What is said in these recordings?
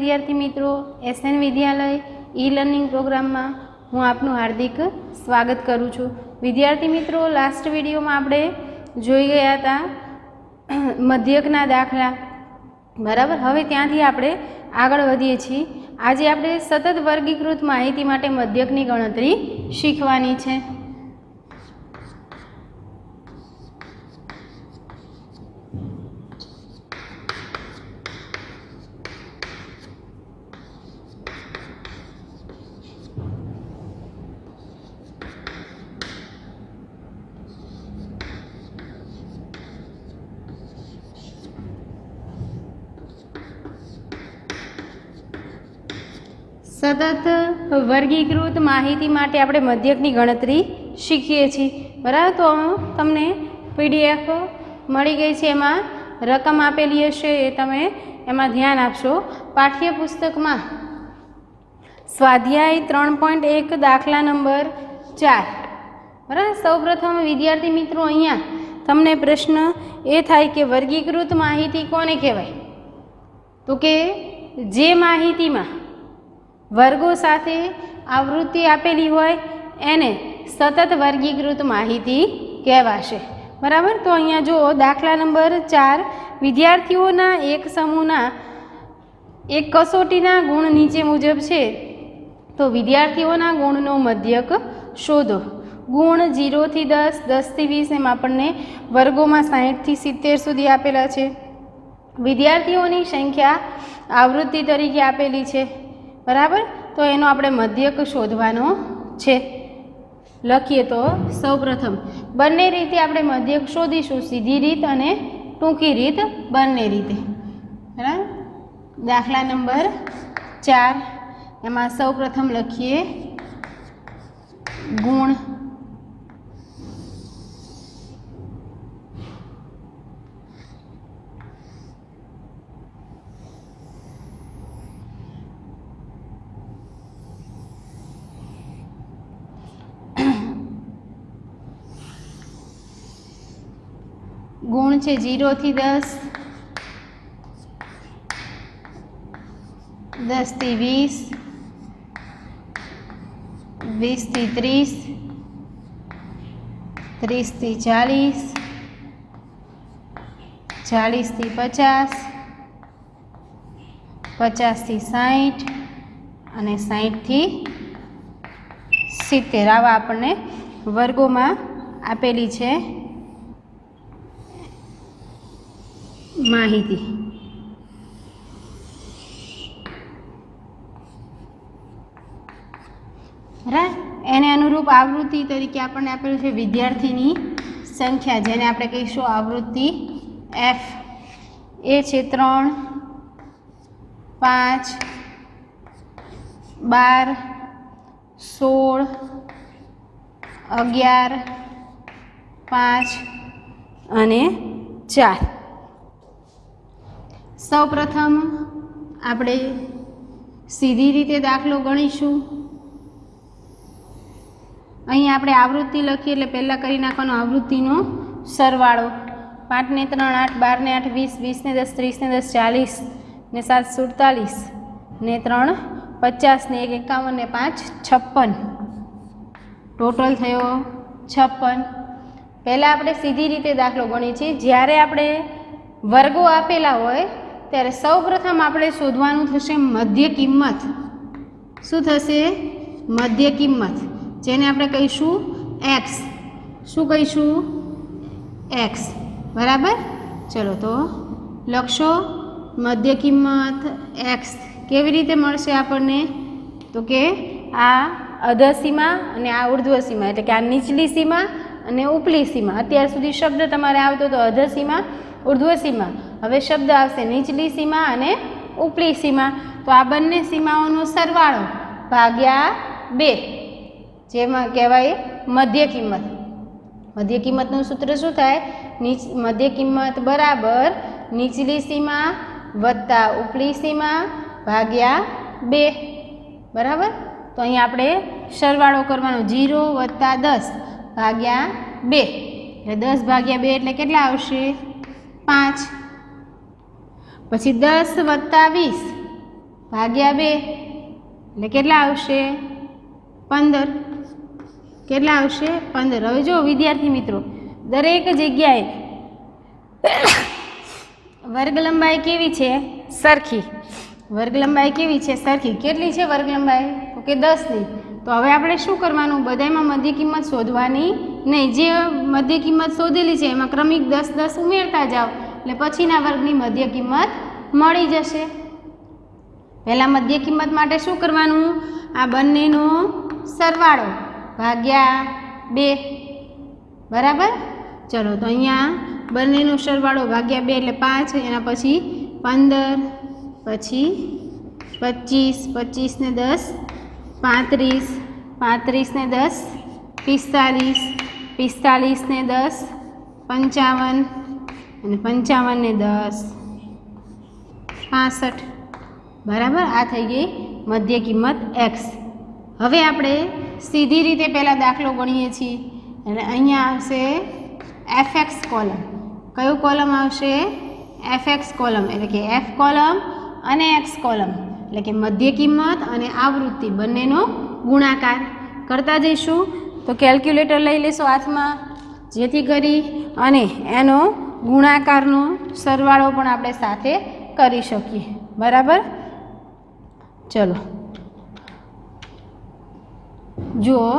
વિદ્યાર્થી મિત્રો, એસએન વિદ્યાલય e learning પ્રોગ્રામમાં હું આપનું હાર્દિક સ્વાગત કરું છું। વિદ્યાર્થી મિત્રો, લાસ્ટ વિડીયોમાં આપણે જોઈ ગયા હતા મધ્યકના દાખલા, બરાબર। હવે ત્યાંથી આપણે આગળ વધીએ છીએ। આજે આપણે સતત વર્ગીકૃત માહિતી માટે મધ્યકની ગણતરી શીખવાની છે। સતત વર્ગીકૃત માહિતી માટે આપણે મધ્યકની ગણતરી શીખીએ છીએ, બરાબર। તો તમને પીડીએફ મળી ગઈ છે, એમાં રકમ આપેલી હશે, એ તમે એમાં ધ્યાન આપશો। પાઠ્યપુસ્તકમાં સ્વાધ્યાય 3.1 દાખલા નંબર 4, બરાબર। સૌપ્રથમ વિદ્યાર્થી મિત્રો, અહીંયા તમને પ્રશ્ન એ થાય કે વર્ગીકૃત માહિતી કોને કહેવાય? તો કે જે માહિતીમાં વર્ગો સાથે આવૃત્તિ આપેલી હોય એને સતત વર્ગીકૃત માહિતી કહેવાશે, બરાબર। તો અહીંયા જો દાખલા નંબર 4, વિદ્યાર્થીઓના એક સમૂહના એક કસોટીના ગુણ નીચે મુજબ છે, તો વિદ્યાર્થીઓના ગુણનો મધ્યક શોધો। ગુણ 0 થી 10, 10 થી 20, એમ આપણને વર્ગોમાં 60 થી 70 સુધી આપેલા છે। વિદ્યાર્થીઓની સંખ્યા આવૃત્તિ તરીકે આપેલી છે, બરાબર। તો એનો આપણે મધ્યક શોધવાનો છે। લખીએ તો સૌપ્રથમ બંને રીતે આપણે મધ્યક શોધીશું, સીધી રીત અને ટૂંકી રીત, બંને રીતે, બરાબર। દાખલા નંબર 4, એમાં સૌપ્રથમ લખીએ ગુણ, ગુણ છે 0 થી 10, 10 થી 20, 20 થી 30, 30 થી 40, 40 થી 50, 50 થી 60 અને 60 થી 70 આવા આપણને વર્ગોમાં આપેલી છે માહિતી, બરાબર। એને અનુરૂપ આવૃત્તિ તરીકે આપણને આપેલું છે વિદ્યાર્થીની સંખ્યા, જેને આપણે કહીશું આવૃત્તિ F। એ છે 3, 5, 12, 16, 11, 5 અને 4। સૌપ્રથમ આપણે સીધી રીતે દાખલો ગણીશું। અહીં આપણે આવૃત્તિ લખીએ એટલે પહેલાં કરી નાખવાનો આવૃત્તિનો સરવાળો। 5 ને 3 8, 12 ને 8 20, 20 ને 10 30 ને 10 40 ને 7 47 ને 3 50 ને 1 51 ને 5 56, ટોટલ થયો 56। પહેલાં આપણે સીધી રીતે દાખલો ગણીએ છીએ। જ્યારે આપણે વર્ગો આપેલા હોય ત્યારે સૌપ્રથમ આપણે શોધવાનું થશે મધ્ય કિંમત। શું થશે? મધ્ય કિંમત, જેને આપણે કહીશું x। શું કહીશું? x, બરાબર। ચલો તો લખશો મધ્ય કિંમત x। કેવી રીતે મળશે આપણને? તો કે આ અધસીમા અને આ ઉર્ધ્વસીમા, એટલે કે આ નીચલી સીમા અને ઉપલી સીમા। અત્યાર સુધી શબ્દ તમારે આવતો તો અધસીમા, ઉર્ધ્વસીમા, હવે શબ્દ આવશે નીચલી સીમા અને ઉપલી સીમા। તો આ બંને સીમાઓનો સરવાળો ભાગ્યા 2, જેમાં કહેવાય મધ્ય કિંમત। મધ્ય કિંમતનું સૂત્ર શું થાય? મધ્ય કિંમત બરાબર નીચલી સીમા વત્તા ઉપલી સીમા ભાગ્યા 2, બરાબર। તો અહીં આપણે સરવાળો કરવાનો, 0 વત્તા 10 ભાગ્યા 2, એટલે 10 ભાગ્યા 2 એટલે કેટલા આવશે? 5। પછી 10 વત્તા 20 ભાગ્યા 2 એટલે કેટલા આવશે 15. કેટલા આવશે 15. હવે જો વિદ્યાર્થી મિત્રો દરેક જગ્યાએ વર્ગ લંબાઈ કેવી છે સરખી. વર્ગ લંબાઈ કેવી છે સરખી. કેટલી છે વર્ગ લંબાઈ તો કે 10ની. તો હવે આપણે શું કરવાનું બધામાં મધ્ય કિંમત શોધવાની નહીં. જે મધ્ય કિંમત શોધેલી છે એમાં ક્રમિક 10 10 ઉમેરતા જાઓ એટલે પછીના વર્ગની મધ્ય કિંમત મળી જશે. પહેલાં મધ્ય કિંમત માટે શું કરવાનું આ બંનેનો સરવાળો ભાગ્યા 2 બરાબર. ચલો તો અહીંયા બંનેનો સરવાળો ભાગ્યા 2 એટલે 5. એના પછી 15 પછી 25 25 ને 10 35 35 ને 10 45 45 ને 10 55 અને 55 ને 10 65 બરાબર. આ થઈ ગઈ મધ્ય કિંમત x. હવે આપણે સીધી રીતે પહેલાં દાખલો ગણીએ છીએ એટલે અહીંયા આવશે fx કોલમ. કયું કોલમ આવશે fx કોલમ એટલે કે f કોલમ અને x કોલમ એટલે કે મધ્ય કિંમત અને આવૃત્તિ બંનેનો ગુણાકાર કરતા જઈશું. તો કેલ્ક્યુલેટર લઈ લેશો હાથમાં જેથી કરી અને એનો ગુણાકારનો સરવાળો પણ આપણે સાથે કરી શકીએ બરાબર. ચલો જુઓ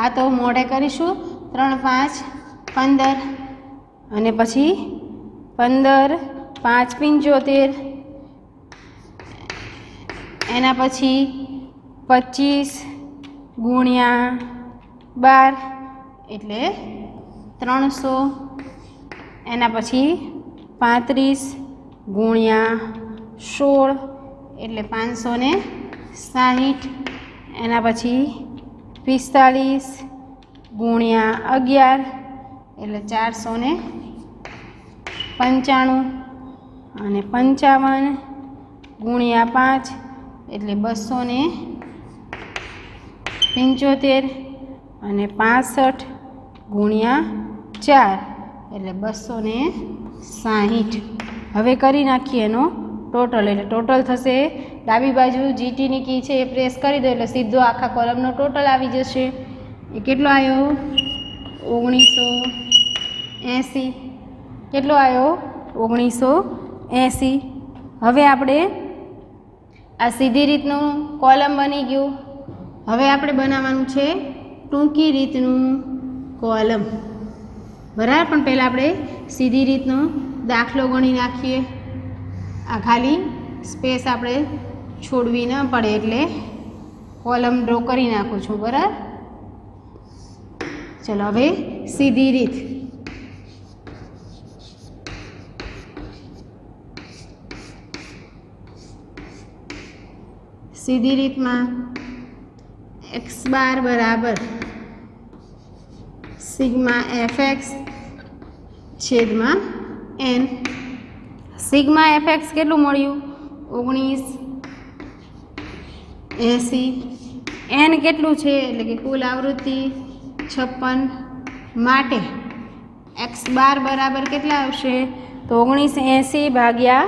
આ તો મોઢે કરીશું 3 5 15 અને પછી 15 5 75 એના પછી 25 ગુણ્યા 12 એટલે 300. એના પછી 35 ગુણ્યા 16 એટલે 560. એના પછી 45 ગુણ્યા 11 એટલે 495 અને 55 ગુણ્યા 5 એટલે 275 અને 65 ગુણ્યા 4 એટલે 260. હવે કરી નાખીએ એનો ટોટલ. એટલે ટોટલ થશે ડાબી બાજુ જીટીની કી છે એ પ્રેસ કરી દો એટલે સીધો આખા કોલમનો ટોટલ આવી જશે. એ કેટલો આવ્યો 1980. કેટલો આવ્યો 1980. હવે આપણે આ સીધી રીતનું કોલમ બની ગયું. હવે આપણે બનાવવાનું છે ટૂંકી રીતનું કોલમ બરાબર. પણ પહેલાં આપણે સીધી રીતનો દાખલો ગણી નાખીએ. આ ખાલી સ્પેસ આપણે છોડવી ન પડે એટલે કોલમ ડ્રો કરી નાખું છું બરાબર. ચલો હવે સીધી રીત. સીધી રીતમાં x બાર બરાબર સિગ્મા fx છેદમાં n. સિગ્મા fx કેટલું મળ્યું 1980. n કેટલું છે એટલે કે કુલ આવૃત્તિ 56 માટે x બાર બરાબર કેટલા આવશે તો 1980 ભાગ્યા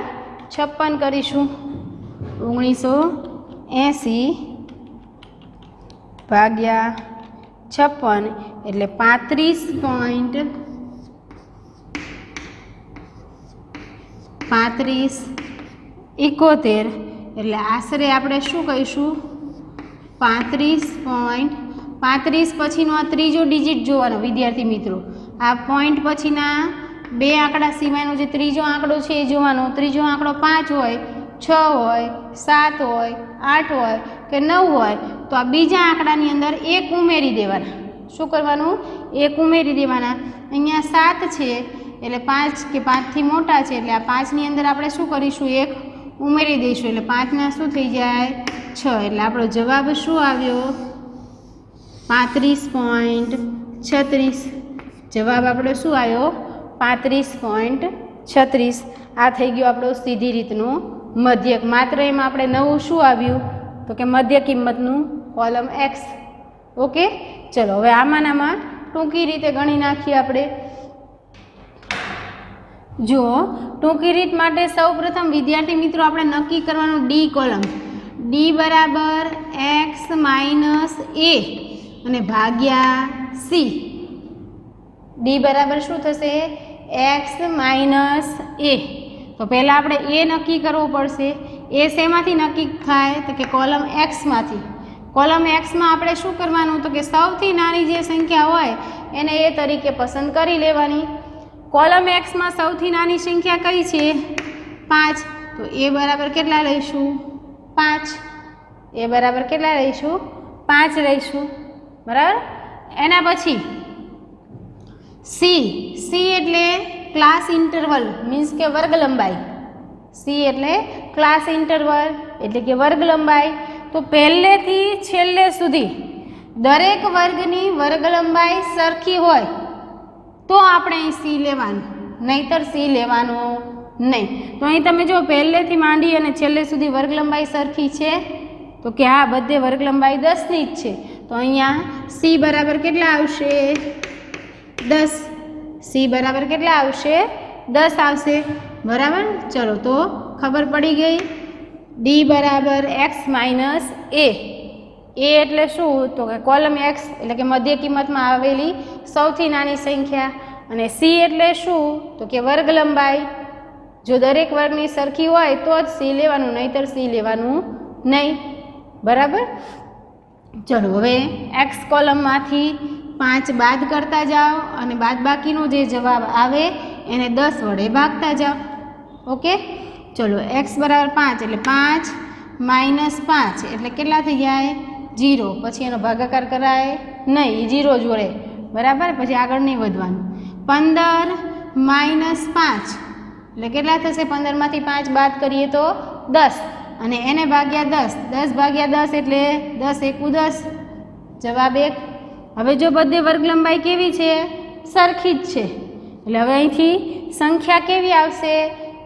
56 કરીશું. 1980 ભાગ્યા 56 એટલે 35.71 એટલે આશરે આપણે શું કહીશું 35.35 પછીનો આ ત્રીજો ડિજિટ જોવાનો વિદ્યાર્થી મિત્રો. આ પોઈન્ટ પછીના બે આંકડા સિવાયનો જે ત્રીજો આંકડો છે એ જોવાનો. ત્રીજો આંકડો 5 હોય 6 હોય 7 હોય 8 હોય કે 9 હોય તો આ બીજા આંકડાની અંદર 1 ઉમેરી દેવાના. શું કરવાનું 1 ઉમેરી દેવાના. અહીંયા 7 છે એટલે 5 કે 5થી મોટા છે એટલે આ 5ની અંદર આપણે શું કરીશું 1 ઉમેરી દઈશું એટલે 5ના શું થઈ જાય 6. એટલે આપણો જવાબ શું આવ્યો 35.36. જવાબ આપણો શું આવ્યો 35.36. આ થઈ ગયો આપણો સીધી રીતનો મધ્યક. માત્ર એમાં આપણે નવું શું આવ્યું તો કે મધ્ય કિંમતનું કોલમ x. ઓકે ચલો હવે આમાંનામાં ટૂંકી રીતે ગણી નાખીએ આપણે. જુઓ ટૂંકી રીત માટે સૌપ્રથમ વિદ્યાર્થી મિત્રો આપણે નક્કી કરવાનું ડી કોલમ. ડી બરાબર એક્સ માઇનસ એ અને ભાગ્યા સી. ડી બરાબર શું થશે? એક્સ માઇનસ એ. તો પહેલાં આપણે એ નક્કી કરવો પડશે. એ શેમાંથી નક્કી થાય? તો કે કોલમ એક્સમાંથી. કોલમ એક્સમાં આપણે શું કરવાનું? તો કે સૌથી નાની જે સંખ્યા હોય એને એ તરીકે પસંદ કરી લેવાની. કોલમ એક્સમાં સૌથી નાની સંખ્યા કઈ છે? 5. તો એ બરાબર કેટલા લઈશું? 5. એ બરાબર કેટલા લઈશું? 5 લઈશું. બરાબર. એના પછી સી. સી એટલે ક્લાસ ઇન્ટરવલ, મીન્સ કે વર્ગ લંબાઈ. સી એટલે ક્લાસ ઇન્ટરવલ એટલે કે વર્ગ લંબાઈ. તો પહેલેથી છેલ્લે સુધી દરેક વર્ગની વર્ગ લંબાઈ સરખી હોય તો આપણે અહીં સી લેવાનું, નહીંતર સી લેવાનું નહીં. તો અહીં તમે જો પહેલેથી માંડી અને છેલ્લે સુધી વર્ગ લંબાઈ સરખી છે? તો કે હા, બધે વર્ગ લંબાઈ 10ની જ છે. તો અહીંયા સી બરાબર કેટલા આવશે? 10. સી બરાબર કેટલા આવશે? 10 આવશે. બરાબર. ચલો, તો ખબર પડી ગઈ. ડી બરાબર એક્સ માઇનસ એ. એ એટલે શું? તો કે કોલમ એક્સ એટલે કે મધ્ય કિંમતમાં આવેલી સૌથી નાની સંખ્યા. અને સી એટલે શું? તો કે વર્ગ લંબાઈ. જો દરેક વર્ગની સરખી હોય તો જ સી લેવાનું, નહીંતર સી લેવાનું નહીં. બરાબર. ચલો, હવે એક્સ કોલમમાંથી 5 બાદ કરતા જાઓ અને બાદબાકીનો જે જવાબ આવે એને 10 વડે ભાગતા જાઓ. ઓકે. ચલો, એક્સ બરાબર 5 એટલે 5 માઇનસ 5 એટલે કેટલા થઈ જાય? 0. પછી એનો ભાગાકાર કરાય નહીં, 0 જ વળે. બરાબર. પછી આગળ નહીં વધવાનું. 15 માઇનસ 5 એટલે કેટલા થશે? 15માંથી 5 બાદ કરીએ તો 10 અને એને ભાગ્યા 10. 10 ભાગ્યા 10 એટલે 10 એકુ 10, જવાબ 1. હવે જો બધે વર્ગ લંબાઈ કેવી છે? સરખી જ છે. એટલે હવે અહીંથી સંખ્યા કેવી આવશે?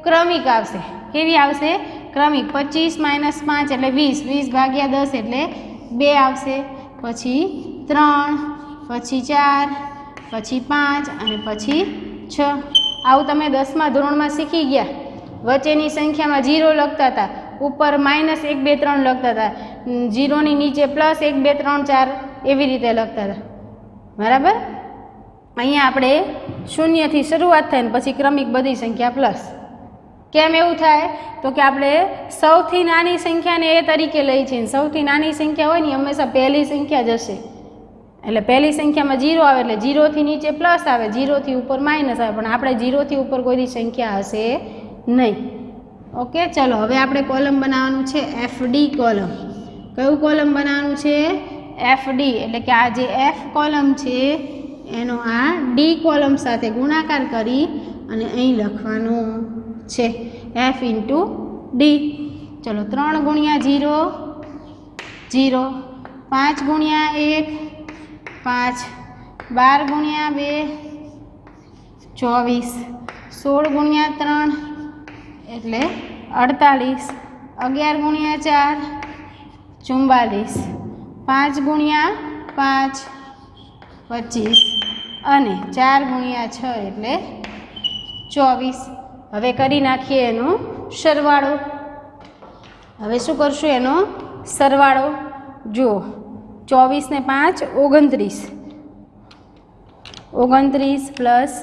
ક્રમિક આવશે. કેવી આવશે? ક્રમિક. 25 માઇનસ 5 એટલે 20. 20 ભાગ્યા 10 એટલે 2 આવશે. પછી 3, પછી 4, પછી 5 અને પછી 6. આવું તમે 10મા ધોરણમાં શીખી ગયા. વચ્ચેની સંખ્યામાં 0 લખતા હતા, ઉપર -1 2 3 લખતા હતા, 0ની નીચે +1 2 3 4 એવી રીતે લખતા હતા. બરાબર. અહીંયા આપણે શૂન્યથી શરૂઆત થાય ને પછી ક્રમિક બધી સંખ્યા પ્લસ. કેમ એવું થાય? તો કે આપણે સૌથી નાની સંખ્યાને એ તરીકે લઈ છીએ. સૌથી નાની સંખ્યા હોય ને હંમેશા પહેલી સંખ્યા જ હશે. એટલે પહેલી સંખ્યામાં 0 આવે એટલે 0થી નીચે પ્લસ આવે, 0થી ઉપર માઇનસ આવે, પણ આપણે 0થી ઉપર કોઈની સંખ્યા હશે નહીં. ઓકે. ચલો, હવે આપણે કોલમ બનાવવાનું છે એફડી કોલમ. કયું કોલમ બનાવવાનું છે? એફડી. એટલે કે આ જે એફ કોલમ છે એનો આ ડી કોલમ સાથે ગુણાકાર કરી અને અહીં લખવાનું છે એફ ઇન્ટુ ડી. ચલો, 3 ગુણ્યા 0 0, 5 ગુણ્યા 1 5, 12 ગુણ્યા 2 24, 16 ગુણ્યા 3 એટલે 48, 11 ગુણ્યા 4 44, 5 ગુણ્યા 5 25 અને 4 ગુણ્યા 6 એટલે 24. હવે કરી નાખીએ એનો સરવાળો. હવે શું કરશું? એનો સરવાળો. જુઓ, 24 ને 5 29, 29 પ્લસ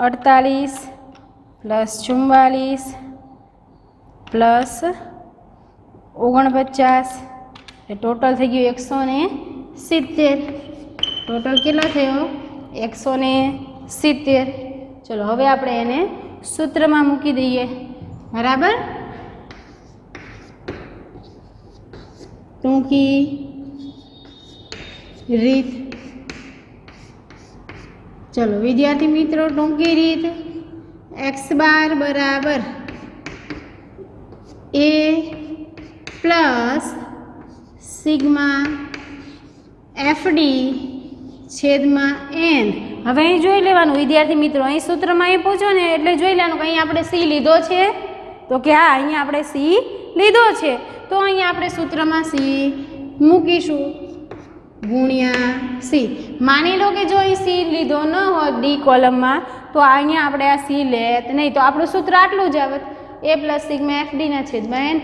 48 પ્લસ 44 પ્લસ 49 એ ટોટલ થઈ ગયું 170. ટોટલ કેટલો થયો? 170. ચલો, હવે આપણે એને સૂત્રમાં મૂકી દઈએ. બરાબર. ટૂંકી રીત. ચલો વિદ્યાર્થી મિત્રો, ટૂંકી રીત x બાર બરાબર a પ્લસ સિગ્મા એફડી છેદમાં n. હવે અહીં જોઈ લેવાનું વિદ્યાર્થી મિત્રો, અહીં સૂત્રમાં અહીં પૂછો ને એટલે જોઈ લેવાનું કે અહીં આપણે સી લીધો છે. તો કે હા, અહીંયા આપણે સી લીધો છે. તો અહીંયા આપણે સૂત્રમાં સી મૂકીશું ગુણ્યા સી. માની લો કે જો અહીં સી લીધો ન હોત ડી કોલમમાં તો અહીંયા આપણે આ સી લેત નહીં, તો આપણું સૂત્ર આટલું જ આવત, a પ્લસ સિગ્મા એફડીના છેદમાં n.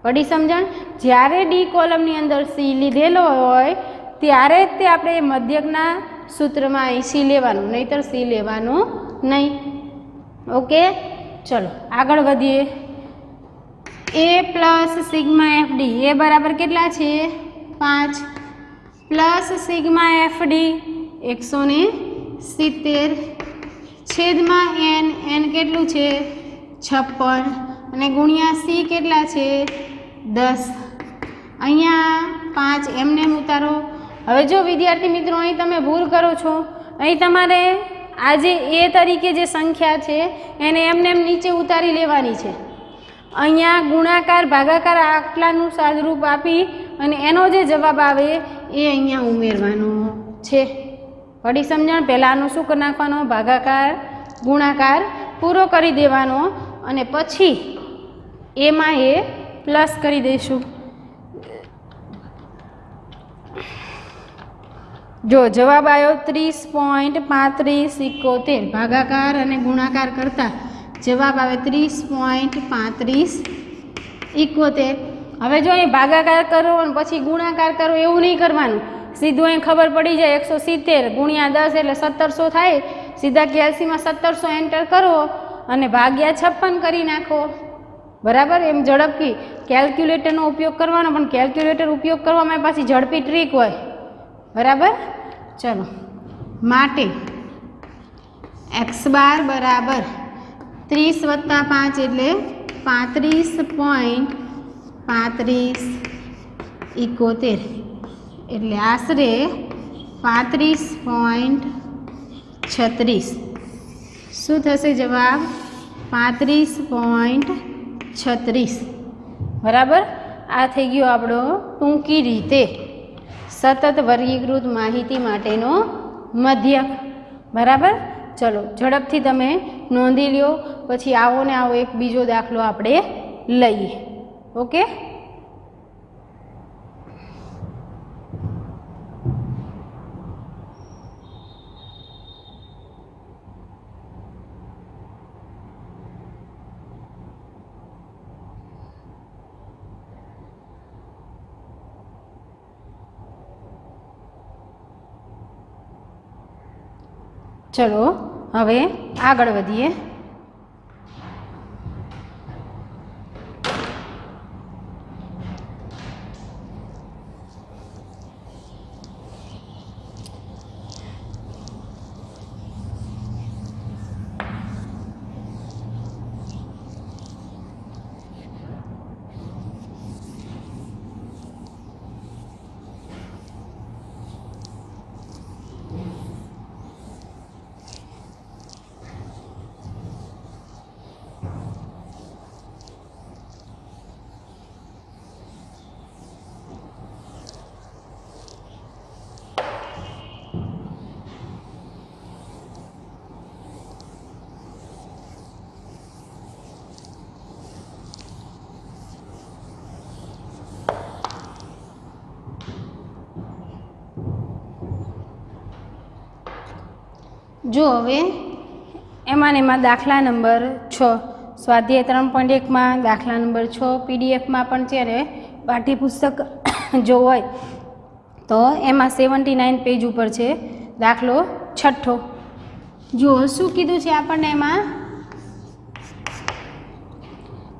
પડી સમજણ? જ્યારે ડી કોલમની અંદર સી લીધેલો હોય ત્યારે જ તે આપણે મધ્યકના સૂત્રમાં અહીં સી લેવાનું, નહીંતર સી લેવાનું નહીં. ઓકે, ચલો આગળ વધીએ. એ પ્લસ સિગ્મા એફ ડી એ બરાબર કેટલા છે? 5 પ્લસ સિગ્મા એફ ડી 170 છેદમાં એન કેટલું છે? 56 અને ગુણ્યા સી કેટલા છે? 10. અહીંયા 5 એમને ઉતારો. હવે જો વિદ્યાર્થી મિત્રો અહીં તમે ભૂલ કરો છો, અહીં તમારે આ જે એ તરીકે જે સંખ્યા છે એને એમને નીચે ઉતારી લેવાની છે. અહીંયા ગુણાકાર ભાગાકાર આટલાનું સાદરૂપ આપી અને એનો જે જવાબ આવે એ અહીંયા ઉમેરવાનો છે. પડી સમજણ? પહેલાં આનું શું કરી નાખવાનો? ભાગાકાર ગુણાકાર પૂરો કરી દેવાનો અને પછી એમાં એ પ્લસ કરી દઈશું. જો જવાબ આવ્યો 30.3571. ભાગાકાર અને ગુણાકાર કરતાં જવાબ આવે 30.3571. હવે જો અહીં ભાગાકાર કરો અને પછી ગુણાકાર કરો એવું નહીં કરવાનું. સીધું અહીં ખબર પડી જાય 170 ગુણ્યા 10 એટલે 1700 થાય. સીધા કેલ્સીમાં 1700 એન્ટર કરો અને ભાગ્યા 56 કરી નાખો. બરાબર? એમ ઝડપથી કેલ્ક્યુલેટરનો ઉપયોગ કરવાનો, પણ કેલ્ક્યુલેટર ઉપયોગ કરવામાં પાછી ઝડપી ટ્રીક હોય. બરાબર? ચલો, માટે x બાર બરાબર 30 + 5 એટલે 35.3571 એટલે આશરે 35.36. શું થશે જવાબ? 35.36. બરાબર? આ થઈ ગયો આપણો ટૂંકી રીતે સતત વર્ગીકૃત માહિતી માટેનો મધ્યક. બરાબર? ચલો ઝડપથી તમે નોંધી લ્યો, પછી આવો ને આવો એક બીજો દાખલો આપણે લઈએ. ઓકે, ચલો હવે આગળ વધીએ. જો હવે એમાં દાખલા નંબર 6 સ્વાધ્યાય 3.1માં દાખલા નંબર 6 પીડીએફમાં પણ છે ને પાઠ્યપુસ્તક જો હોય તો એમાં 79 પેજ ઉપર છે દાખલો 6. જો શું કીધું છે આપણને એમાં?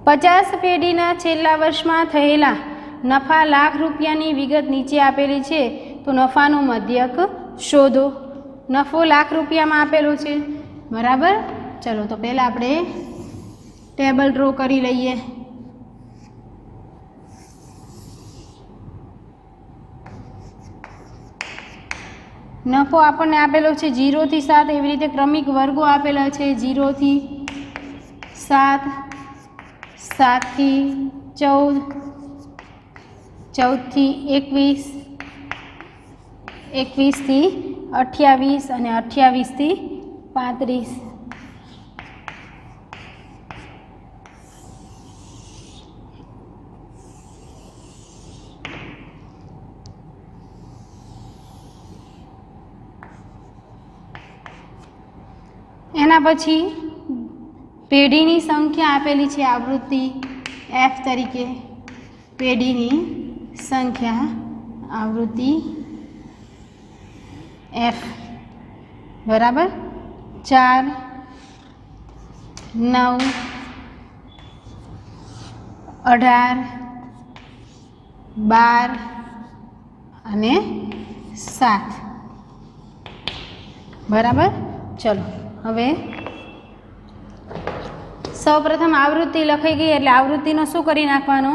50 પેઢીના છેલ્લા વર્ષમાં થયેલા નફા લાખ રૂપિયાની વિગત નીચે આપેલી છે, તો નફાનું મધ્યક શોધો. નફો લાખ રૂપિયામાં આપેલો છે. બરાબર? ચલો તો પહેલાં આપણે ટેબલ ડ્રો કરી લઈએ. નફો આપણને આપેલો છે 0 થી 7, એવી રીતે ક્રમિક વર્ગો આપેલા છે 0 થી 7, 7 થી 14, 14 થી 21, 21 થી 28 અને 28 થી 35. એના પછી પેઢીની સંખ્યા આપેલી છે આવૃત્તિ F તરીકે. પેઢીની સંખ્યા આવૃત્તિ એફ બરાબર 4, 9, 18, 12 અને 7 બરાબર. ચલો હવે સૌપ્રથમ આવૃત્તિ લખાઈ ગઈ એટલે આવૃત્તિનો શું કરી નાખવાનો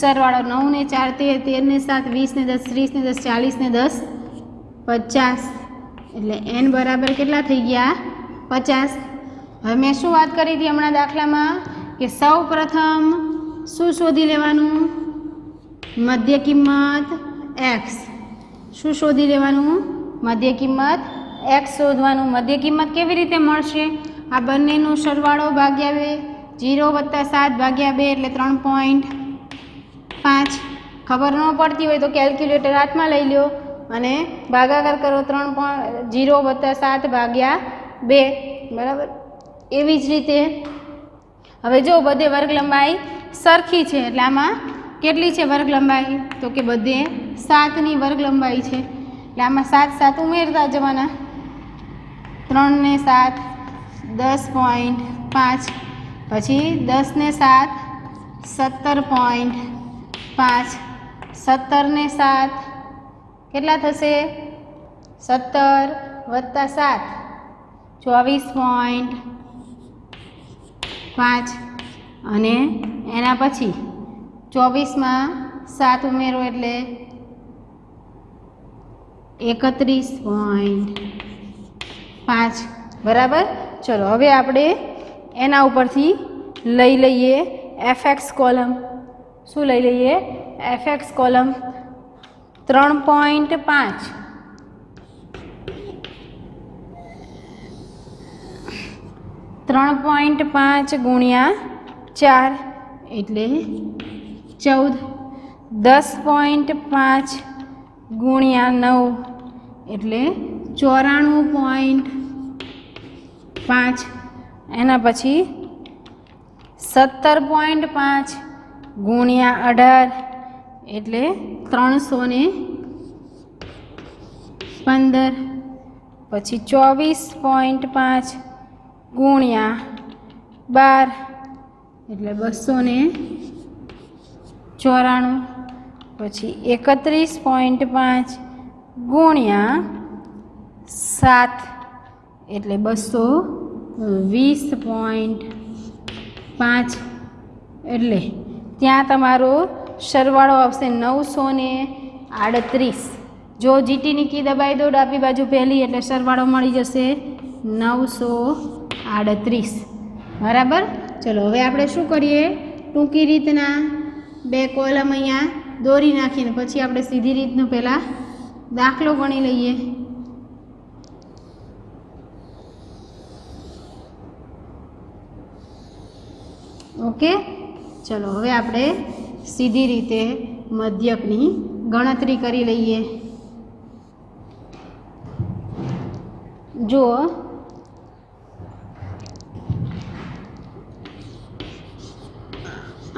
સરવાળો. 9 ને 4 13, 13 ને 7 20 ને 10 30 ને 10 40 ને 10 50 એટલે n બરાબર કેટલા થઈ ગયા 50. હવે મેં શું વાત કરી હતી હમણાં દાખલામાં કે સૌ પ્રથમ શું શોધી લેવાનું મધ્ય કિંમત x. શું શોધી લેવાનું મધ્ય કિંમત x શોધવાનું. મધ્ય કિંમત કેવી રીતે મળશે આ બંનેનો સરવાળો ભાગ્યા 2 0 + 7 ભાગ્યા 2 એટલે 3.5. ખબર ન પડતી હોય તો કેલ્ક્યુલેટર હાથમાં લઈ લો અને ભાગાકાર કરો 0 + 7 ભાગ્યા 2 બરાબર. એવી જ રીતે હવે જો બધે વર્ગ લંબાઈ સરખી છે એટલે આમાં કેટલી છે વર્ગ લંબાઈ તો કે બધે 7ની વર્ગ લંબાઈ છે એટલે આમાં 7 7 ઉમેરતા જવાના. 3 ને 7 10.5 પછી 10 ને 7 17.5 17 ને 7 કેટલા થશે 17 + 7 24.5 અને એના પછી 24માં 7 ઉમેરો એટલે 31.5 બરાબર. ચલો હવે આપણે એના ઉપરથી લઈ લઈએ fx કોલમ. શું લઈ લઈએ fx કોલમ 3.5 3.5 ગુણ્યા 4 એટલે 14. 10.5 ગુણ્યા 9 એટલે 94.5. એના પછી 17.5 ગુણ્યા 18 એટલે 315. પછી 24.5 ગુણ્યા 12 એટલે 294. પછી 31.5 ગુણ્યા 7 એટલે 220.5 એટલે ત્યાં તમારો સરવાળો આવશે 938. જો જીટીની કી દબાઈ દો ડાબી બાજુ પહેલી એટલે સરવાળો મળી જશે 938 બરાબર. ચલો હવે આપણે શું કરીએ ટૂંકી રીતના 2 કોલમ અહીંયા દોરી નાખીને પછી આપણે સીધી રીતનો પહેલાં દાખલો ગણી લઈએ. ઓકે ચલો હવે આપણે સીધી રીતે મધ્યકની ગણતરી કરી લઈએ. જો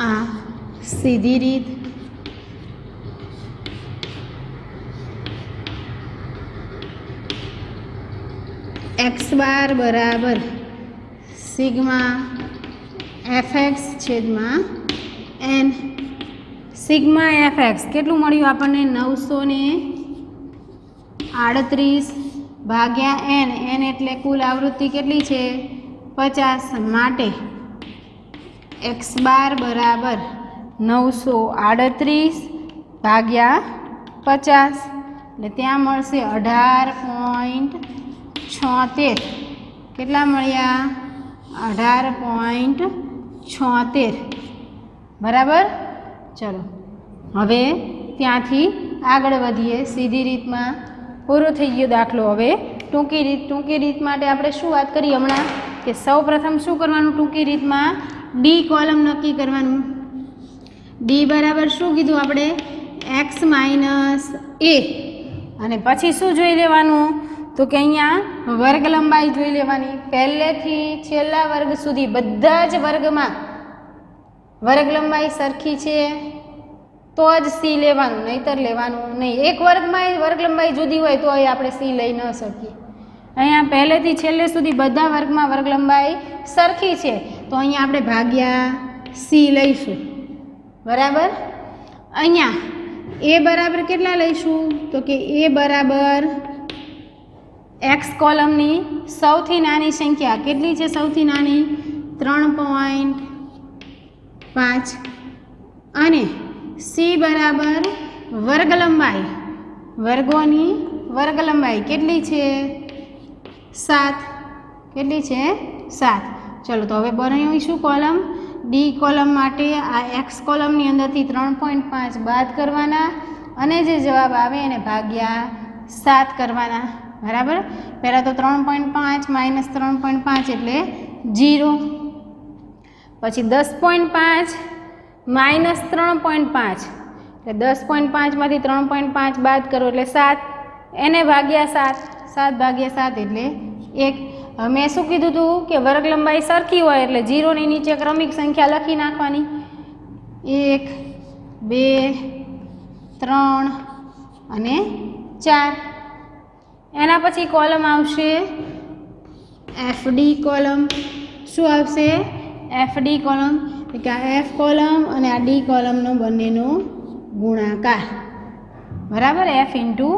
આ સીધી રીત x બાર બરાબર સિગ્મા fx છેદમાં n. સિગ્મા fx કેટલું મળ્યું આપણને 938 ભાગ્યા n. n એટલે કુલ આવૃત્તિ કેટલી છે 50 માટે x બાર બરાબર 938 ભાગ્યા 50 એટલે ત્યાં મળશે 18.76. કેટલા મળ્યા 18.76 બરાબર. ચલો હવે ત્યાંથી આગળ વધીએ સીધી રીતમાં પૂરો થઈ ગયો દાખલો. હવે ટૂંકી રીત માટે આપણે શું વાત કરી હમણાં કે સૌ પ્રથમ શું કરવાનું ટૂંકી રીતમાં ડી કોલમ નક્કી કરવાનું. ડી બરાબર શું કીધું આપણે x માઇનસ a અને પછી શું જોઈ લેવાનું તો કે અહીંયા વર્ગ લંબાઈ જોઈ લેવાની. પહેલેથી છેલ્લા વર્ગ સુધી બધા જ વર્ગમાં વર્ગ લંબાઈ સરખી છે તો જ સી લેવાનું, નહીંતર લેવાનું નહીં. એક વર્ગમાં વર્ગ લંબાઈ જુદી હોય તો આપણે સી લઈ ન શકીએ. અહીંયા પહેલેથી છેલ્લે સુધી બધા વર્ગમાં વર્ગ લંબાઈ સરખી છે, તો અહીંયા આપણે ભાગ્યા સી લઈશું. બરાબર. અહીંયા એ બરાબર કેટલા લઈશું? તો કે એ બરાબર એક્સ કોલમની સૌથી નાની સંખ્યા કેટલી છે? સૌથી નાની 3.5 અને સી બરાબર વર્ગ લંબાઈ, વર્ગોની વર્ગ લંબાઈ કેટલી છે? 7. કેટલી છે? 7. ચલો તો હવે બનાવીશું કોલમ. ડી કોલમ માટે આ એક્સ કોલમની અંદરથી 3.5 બાદ કરવાના અને જે જવાબ આવે એને ભાગ્યા 7 કરવાના. બરાબર. પહેલાં તો 3.5 માઇનસ 3.5 એટલે 0. પછી 10.5 માઇનસ 3.5 એટલે 10.5માંથી 3.5 બાદ કરો એટલે 7, એને ભાગ્યા 7. 7 ભાગ્યા 7 એટલે 1. હવે મેં શું કીધું હતું કે વર્ગ લંબાઈ સરખી હોય એટલે 0ની નીચે ક્રમિક સંખ્યા લખી નાખવાની. 1, 2, 3 અને 4. એના પછી કોલમ આવશે એફડી કોલમ. શું આવશે? FD column. કે આ એફ કોલમ અને આ ડી કોલમનો બંનેનો ગુણાકાર. બરાબર. F into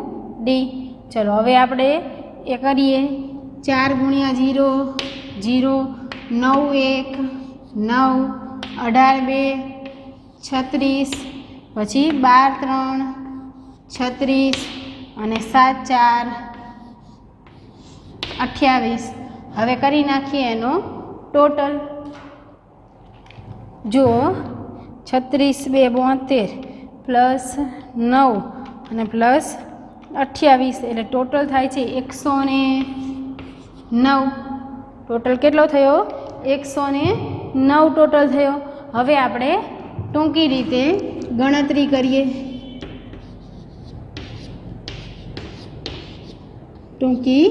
D. ચલો હવે આપણે એ કરીએ. 4 ગુણ્યા 0 0, 9 1 9, 18 2 36, પછી 12 3 36 અને 7 4 28. હવે કરી નાખીએ એનો ટોટલ. જો 36 2 72 પ્લસ 9 અને પ્લસ 28 એટલે ટોટલ થાય છે 109. ટોટલ કેટલો થયો? 109 ટોટલ થયો. હવે આપણે ટૂંકી રીતે ગણતરી કરીએ. ટૂંકી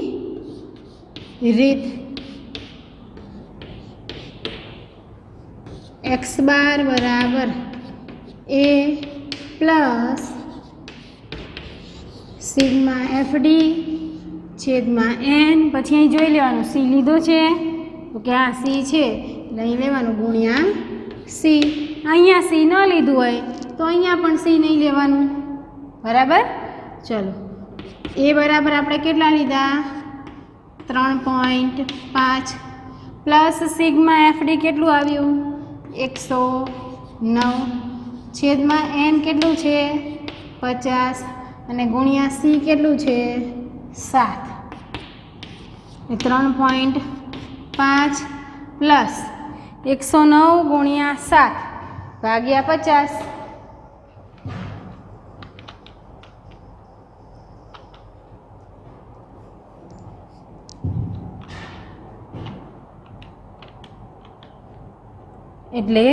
રીત. x બાર બરાબર a પ્લસ સિગ્મા એફડી છેદમાં n. પછી અહીં જોઈ લેવાનું સી લીધો છે તો કે આ સી છે એટલે અહીં લેવાનું ગુણ્યા સી. અહીંયા સી ન લીધું હોય તો અહીંયા પણ સી નહીં લેવાનું. બરાબર. ચલો એ બરાબર આપણે કેટલા લીધા? 3.5 પ્લસ સિગ્મા એફડી કેટલું આવ્યું? 109 છેદમાં n કેટલું છે? 50 અને ગુણ્યા સી કેટલું છે? 7. 3.5 પ્લસ 109 ગુણ્યા 7 ભાગ્યા 50. એટલે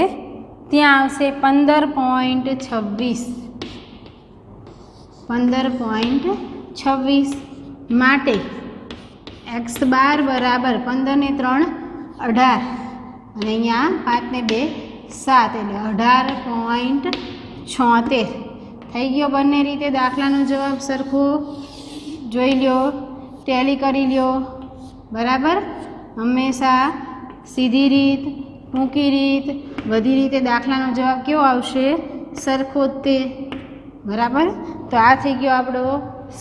ત્યાં આવશે 15.26. 15.26 માટે એક્સ બાર બરાબર 15 ને 3 18 અને અહીંયા 5 ને 2 7 એટલે 18.76 થઈ ગયો. બંને રીતે દાખલાનો જવાબ સરખો જોઈ લ્યો, ટેલી કરી લ્યો. બરાબર. હંમેશા સીધી રીત, ટૂંકી રીત, બધી રીતે દાખલાનો જવાબ કેવો આવશે? સરખો જ તે. બરાબર. તો આ થઈ ગયો આપણો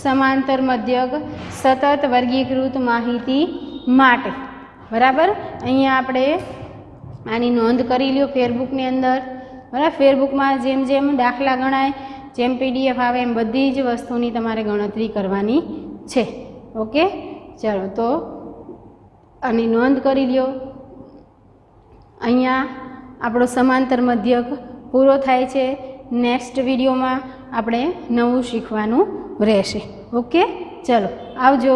સમાંતર મધ્યક સતત વર્ગીકૃત માહિતી માટે. બરાબર. અહીંયા આપણે આની નોંધ કરી લ્યો ફેરબુકની અંદર. બરાબર. ફેરબુકમાં જેમ જેમ દાખલા ગણાય, જેમ પીડીએફ આવે એમ બધી જ વસ્તુની તમારે ગણતરી કરવાની છે. ઓકે. ચાલો તો આની નોંધ કરી લ્યો. અહીંયા આપણો સમાંતર મધ્યક પૂરો થાય છે. નેક્સ્ટ વિડીયોમાં આપણે નવું શીખવાનું રહેશે. ઓકે. ચલો આવજો.